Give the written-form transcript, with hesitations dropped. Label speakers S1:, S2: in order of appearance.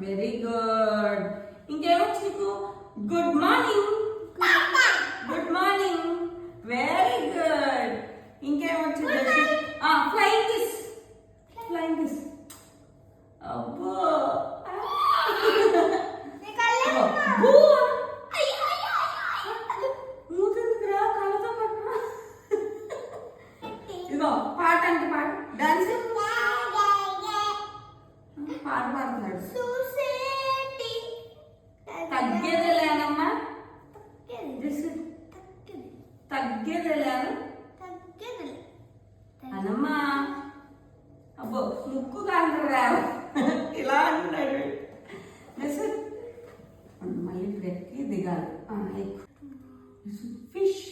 S1: Very good. ఇంకేమొచ్చు నీకు? Good morning. Good morning. Very good. ఇంకేమొచ్చు? Flying kiss. Flying kiss. అబ్బో మూతుందిరా కళ్ళతో పట్టు. ఇదిగో పాట అంటే పాట. డాన్స్ పాట పాడుతున్నాడు. తగ్గేదేలేనమ్మా. తగ్గేదేలేను అనమ్మా. అబ్బో ముక్కు కాంటారా ఇలా అంటున్నాడు. మళ్ళీ ఇప్పుడు ఎక్కి దిగాలి. ఫిష్